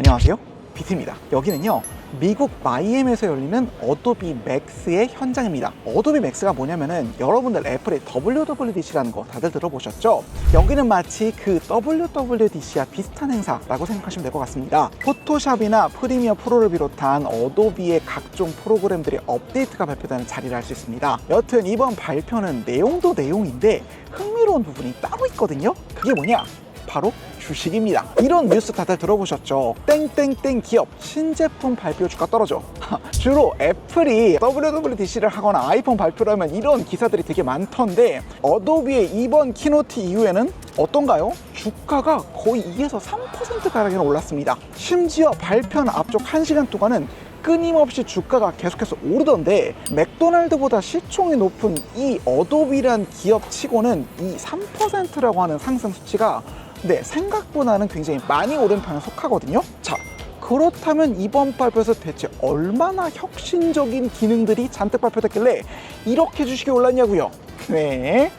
안녕하세요, 비트입니다. 여기는요, 미국 마이애미에서 열리는 어도비 맥스의 현장입니다. 어도비 맥스가 뭐냐면은 여러분들 애플의 WWDC라는 거 다들 들어보셨죠? 여기는 마치 그 WWDC와 비슷한 행사라고 생각하시면 될 것 같습니다. 포토샵이나 프리미어 프로를 비롯한 어도비의 각종 프로그램들의 업데이트가 발표되는 자리를 알 수 있습니다. 여튼 이번 발표는 내용도 내용인데 흥미로운 부분이 따로 있거든요. 그게 뭐냐? 바로 주식입니다. 이런 뉴스 다들 들어보셨죠? 땡땡땡 기업 신제품 발표 주가 떨어져. 주로 애플이 WWDC를 하거나 아이폰 발표를 하면 이런 기사들이 되게 많던데, 어도비의 이번 키노트 이후에는 어떤가요? 주가가 거의 2에서 3%가량이나 올랐습니다. 심지어 발표한 앞쪽 1시간 동안은 끊임없이 주가가 계속해서 오르던데, 맥도날드보다 시총이 높은 이 어도비란 기업 치고는 이 3%라고 하는 상승 수치가 생각보다는 굉장히 많이 오른 편에 속하거든요. 자, 그렇다면 이번 발표에서 대체 얼마나 혁신적인 기능들이 잔뜩 발표됐길래 이렇게 주식이 올랐냐고요? 네,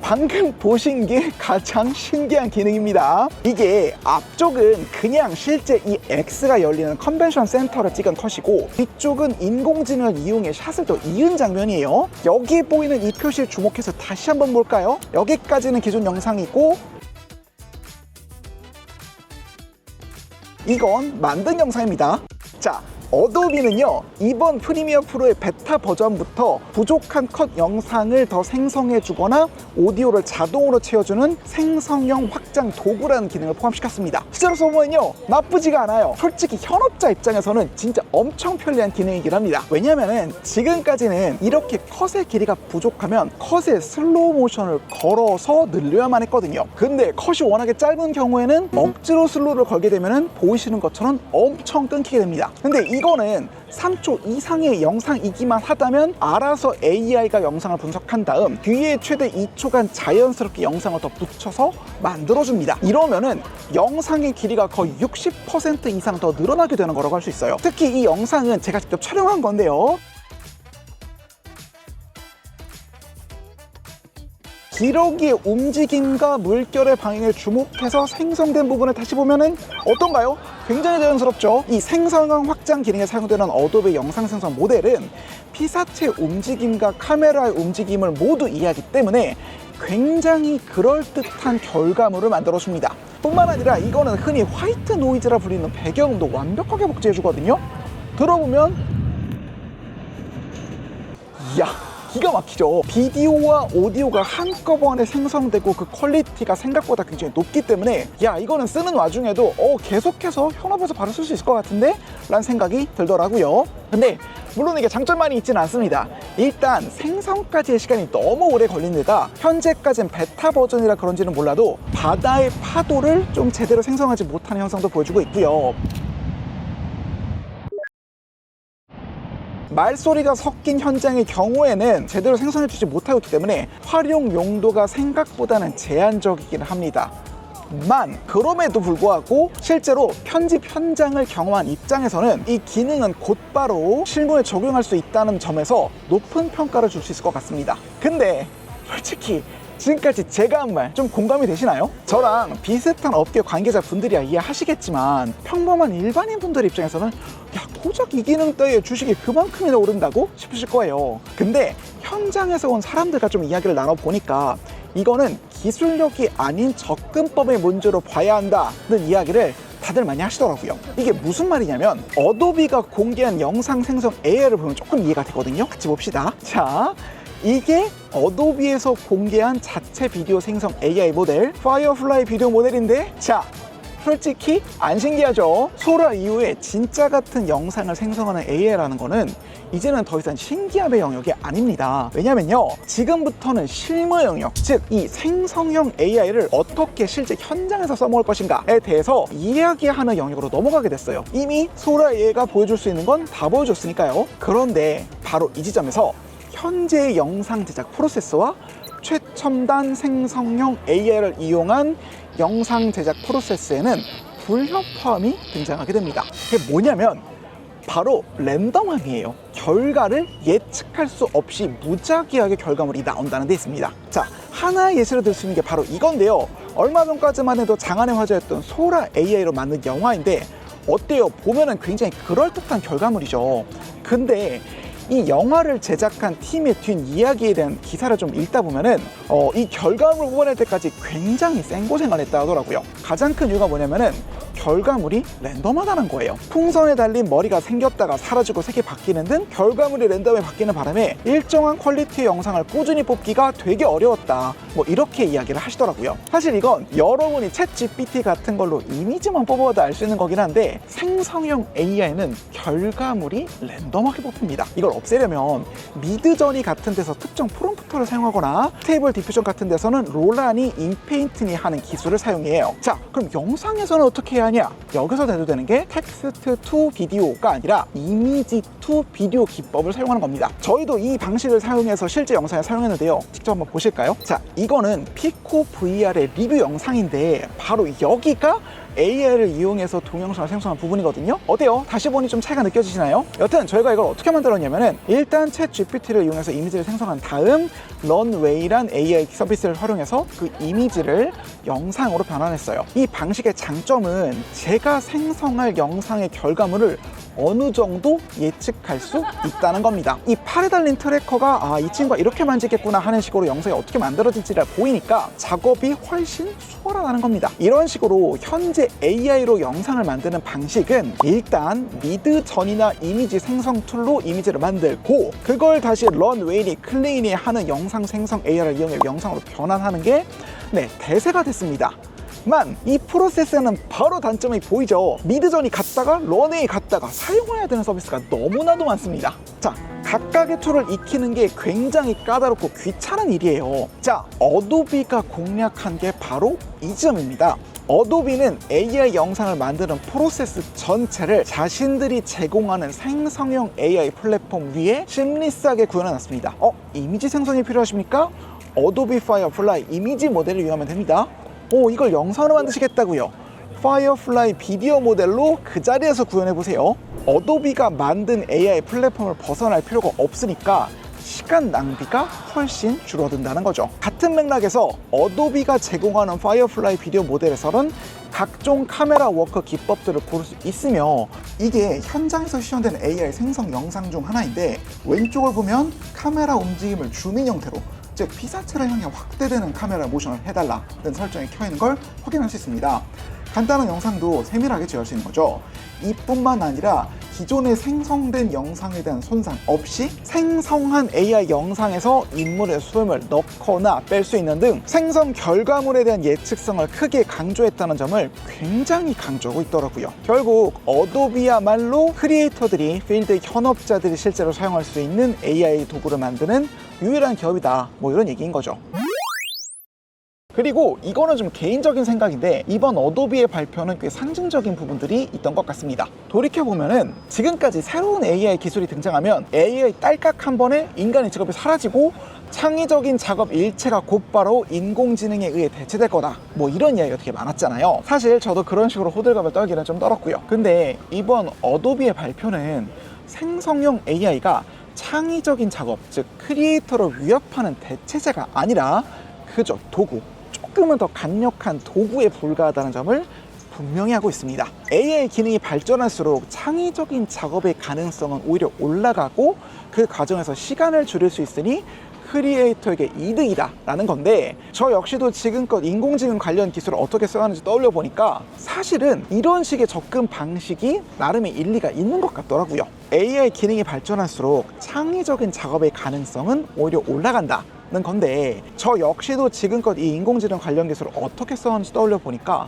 방금 보신 게 가장 신기한 기능입니다. 이게 앞쪽은 그냥 실제 이 X가 열리는 컨벤션 센터를 찍은 컷이고, 뒤쪽은 인공지능을 이용해 샷을 더 이은 장면이에요. 여기에 보이는 이 표시에 주목해서 다시 한번 볼까요? 여기까지는 기존 영상이고, 이건 만든 영상입니다. 자, 어도비는요, 이번 프리미어 프로의 베타 버전부터 부족한 컷 영상을 더 생성해 주거나 오디오를 자동으로 채워주는 생성형 확장 도구라는 기능을 포함시켰습니다. 실제로 써보면요, 나쁘지가 않아요. 솔직히 현업자 입장에서는 진짜 엄청 편리한 기능이긴 합니다. 왜냐면은 지금까지는 이렇게 컷의 길이가 부족하면 컷의 슬로우 모션을 걸어서 늘려야만 했거든요. 근데 컷이 워낙에 짧은 경우에는 억지로 슬로우를 걸게 되면은 보이시는 것처럼 엄청 끊기게 됩니다. 근데 이거는 3초 이상의 영상이기만 하다면 알아서 AI가 영상을 분석한 다음 뒤에 최대 2초간 자연스럽게 영상을 더 붙여서 만들어줍니다. 이러면은 영상의 길이가 거의 60% 이상 더 늘어나게 되는 거라고 할 수 있어요. 특히 이 영상은 제가 직접 촬영한 건데요, 기러기의 움직임과 물결의 방향에 주목해서 생성된 부분을 다시 보면은 어떤가요? 굉장히 자연스럽죠? 이 생성형 확장 기능에 사용되는 어도비 영상 생성 모델은 피사체의 움직임과 카메라의 움직임을 모두 이해하기 때문에 굉장히 그럴듯한 결과물을 만들어줍니다. 뿐만 아니라 이거는 흔히 화이트 노이즈라 불리는 배경음도 완벽하게 복제해주거든요. 들어보면 이야, 기가 막히죠. 비디오와 오디오가 한꺼번에 생성되고 그 퀄리티가 생각보다 굉장히 높기 때문에 야, 이거는 쓰는 와중에도 계속해서 현업에서 바로 쓸 수 있을 것 같은데? 라는 생각이 들더라고요. 근데 물론 이게 장점만이 있지는 않습니다. 일단 생성까지의 시간이 너무 오래 걸린 데다 현재까지는 베타 버전이라 그런지는 몰라도 바다의 파도를 좀 제대로 생성하지 못하는 현상도 보여주고 있고요. 말소리가 섞인 현장의 경우에는 제대로 생성해주지 못하고 있기 때문에 활용 용도가 생각보다는 제한적이긴 합니다. 그럼에도 불구하고 실제로 편집 현장을 경험한 입장에서는 이 기능은 곧바로 실무에 적용할 수 있다는 점에서 높은 평가를 줄 수 있을 것 같습니다. 근데 솔직히 지금까지 제가 한 말 좀 공감이 되시나요? 저랑 비슷한 업계 관계자분들이야 이해하시겠지만 평범한 일반인 분들 입장에서는 야, 고작 이 기능 때문에 주식이 그만큼이나 오른다고 싶으실 거예요. 근데 현장에서 온 사람들과 좀 이야기를 나눠보니까 이거는 기술력이 아닌 접근법의 문제로 봐야 한다는 이야기를 다들 많이 하시더라고요. 이게 무슨 말이냐면 어도비가 공개한 영상 생성 AI를 보면 조금 이해가 되거든요. 같이 봅시다. 자, 이게 어도비에서 공개한 자체 비디오 생성 AI 모델 파이어플라이 비디오 모델인데, 자, 솔직히 안 신기하죠? 소라 이후에 진짜 같은 영상을 생성하는 AI라는 거는 이제는 더 이상 신기함의 영역이 아닙니다. 왜냐면요, 지금부터는 실무 영역, 즉 이 생성형 AI를 어떻게 실제 현장에서 써먹을 것인가에 대해서 이야기하는 영역으로 넘어가게 됐어요. 이미 소라 AI가 보여줄 수 있는 건 다 보여줬으니까요. 그런데 바로 이 지점에서 현재의 영상 제작 프로세스와 최첨단 생성형 AI를 이용한 영상 제작 프로세스에는 불협화음이 등장하게 됩니다. 그게 뭐냐면 바로 랜덤함이에요. 결과를 예측할 수 없이 무작위하게 결과물이 나온다는 데 있습니다. 자, 하나의 예시를 들 수 있는 게 바로 이건데요. 얼마 전까지만 해도 장안의 화제였던 소라 AI로 만든 영화인데 어때요? 보면은 굉장히 그럴듯한 결과물이죠. 근데 이 영화를 제작한 팀의 뒷이야기에 대한 기사를 좀 읽다 보면은 이 결과물을 뽑아낼 때까지 굉장히 생고생을 했다 하더라고요. 가장 큰 이유가 뭐냐면은 결과물이 랜덤하다는 거예요. 풍선에 달린 머리가 생겼다가 사라지고 색이 바뀌는 등 결과물이 랜덤에 바뀌는 바람에 일정한 퀄리티의 영상을 꾸준히 뽑기가 되게 어려웠다, 뭐 이렇게 이야기를 하시더라고요. 사실 이건 여러분이 챗GPT 같은 걸로 이미지만 뽑아도 알 수 있는 거긴 한데, 생성형 AI는 결과물이 랜덤하게 뽑힙니다. 이걸 없애려면 미드저니 같은 데서 특정 프롬프트를 사용하거나 스테이블 디퓨전 같은 데서는 롤라니, 인페인트니 하는 기술을 사용해요. 자, 그럼 영상에서는 어떻게 해야 하냐? 여기서 대두되는 게 텍스트 투 비디오가 아니라 이미지 투 비디오 기법을 사용하는 겁니다. 저희도 이 방식을 사용해서 실제 영상에 사용했는데요. 직접 한번 보실까요? 자, 이거는 피코 VR의 리뷰 영상인데 바로 여기가 AI를 이용해서 동영상을 생성한 부분이거든요. 어때요? 다시 보니 좀 차이가 느껴지시나요? 여튼 저희가 이걸 어떻게 만들었냐면은, 일단 챗 GPT를 이용해서 이미지를 생성한 다음 런웨이란 AI 서비스를 활용해서 그 이미지를 영상으로 변환했어요. 이 방식의 장점은 제가 생성할 영상의 결과물을 어느 정도 예측할 수 있다는 겁니다. 이 팔에 달린 트래커가 이 친구가 이렇게 만지겠구나 하는 식으로 영상이 어떻게 만들어질지를 보이니까 작업이 훨씬 수월하다는 겁니다. 이런 식으로 현재 AI로 영상을 만드는 방식은 일단 미드전이나 이미지 생성 툴로 이미지를 만들고, 그걸 다시 런웨이니, 클레인이 하는 영상 생성 AI를 이용해 영상으로 변환하는 게 대세가 됐습니다. 만 이 프로세스는 바로 단점이 보이죠. 미드전이 갔다가 런웨이 갔다가 사용해야 되는 서비스가 너무나도 많습니다. 자, 각각의 툴을 익히는 게 굉장히 까다롭고 귀찮은 일이에요. 자, 어도비가 공략한 게 바로 이 점입니다. 어도비는 AI 영상을 만드는 프로세스 전체를 자신들이 제공하는 생성형 AI 플랫폼 위에 심리스하게 구현해놨습니다. 이미지 생성이 필요하십니까? 어도비 파이어플라이 이미지 모델을 이용하면 됩니다. 이걸 영상으로 만드시겠다고요? 파이어플라이 비디오 모델로 그 자리에서 구현해보세요. 어도비가 만든 AI 플랫폼을 벗어날 필요가 없으니까 시간 낭비가 훨씬 줄어든다는 거죠. 같은 맥락에서 어도비가 제공하는 파이어플라이 비디오 모델에서는 각종 카메라 워크 기법들을 고를 수 있으며, 이게 현장에서 시연되는 AI 생성 영상 중 하나인데, 왼쪽을 보면 카메라 움직임을 줌인 형태로, 즉 피사체를 향해 확대되는 카메라 모션을 해달라는 설정이 켜있는 걸 확인할 수 있습니다. 간단한 영상도 세밀하게 제어할 수 있는 거죠. 이뿐만 아니라 기존에 생성된 영상에 대한 손상 없이 생성한 AI 영상에서 인물의 수염을 넣거나 뺄 수 있는 등 생성 결과물에 대한 예측성을 크게 강조했다는 점을 굉장히 강조하고 있더라고요. 결국 어도비야말로 크리에이터들이 필드 현업자들이 실제로 사용할 수 있는 AI 도구를 만드는 유일한 기업이다, 뭐 이런 얘기인 거죠. 그리고 이거는 좀 개인적인 생각인데, 이번 어도비의 발표는 꽤 상징적인 부분들이 있던 것 같습니다. 돌이켜보면은 지금까지 새로운 AI 기술이 등장하면 AI 딸깍 한 번에 인간의 직업이 사라지고 창의적인 작업 일체가 곧바로 인공지능에 의해 대체될 거다, 뭐 이런 이야기가 되게 많았잖아요. 사실 저도 그런 식으로 호들갑을 떨기는 좀 떨었고요. 근데 이번 어도비의 발표는 생성형 AI가 창의적인 작업, 즉 크리에이터를 위협하는 대체제가 아니라 그저 도구, 조금은 더 강력한 도구에 불과하다는 점을 분명히 하고 있습니다. AI 기능이 발전할수록 창의적인 작업의 가능성은 오히려 올라가고, 그 과정에서 시간을 줄일 수 있으니 크리에이터에게 이득이다 라는 건데, 저 역시도 지금껏 인공지능 관련 기술을 어떻게 써야 하는지 떠올려 보니까 사실은 이런 식의 접근 방식이 나름의 일리가 있는 것 같더라고요. AI 기능이 발전할수록 창의적인 작업의 가능성은 오히려 올라간다 는 건데, 저 역시도 지금껏 이 인공지능 관련 기술을 어떻게 써왔는지 떠올려 보니까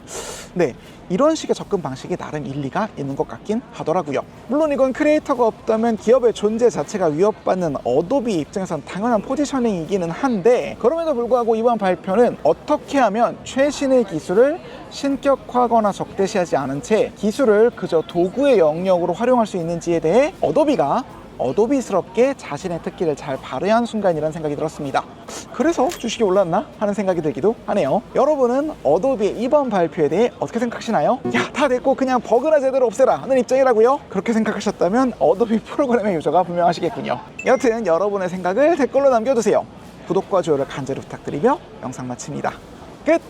이런 식의 접근 방식이 나름 일리가 있는 것 같긴 하더라고요. 물론 이건 크리에이터가 없다면 기업의 존재 자체가 위협받는 어도비 입장에선 당연한 포지셔닝이기는 한데, 그럼에도 불구하고 이번 발표는 어떻게 하면 최신의 기술을 신격화하거나 적대시하지 않은 채 기술을 그저 도구의 영역으로 활용할 수 있는지에 대해 어도비가 어도비스럽게 자신의 특기를 잘 발휘한 순간이라는 생각이 들었습니다. 그래서 주식이 올랐나 하는 생각이 들기도 하네요. 여러분은 어도비의 이번 발표에 대해 어떻게 생각하시나요? 야, 다 됐고 그냥 버그나 제대로 없애라 하는 입장이라고요? 그렇게 생각하셨다면 어도비 프로그램의 유저가 분명하시겠군요. 여튼 여러분의 생각을 댓글로 남겨주세요. 구독과 좋아요를 간절히 부탁드리며 영상 마칩니다. 끝!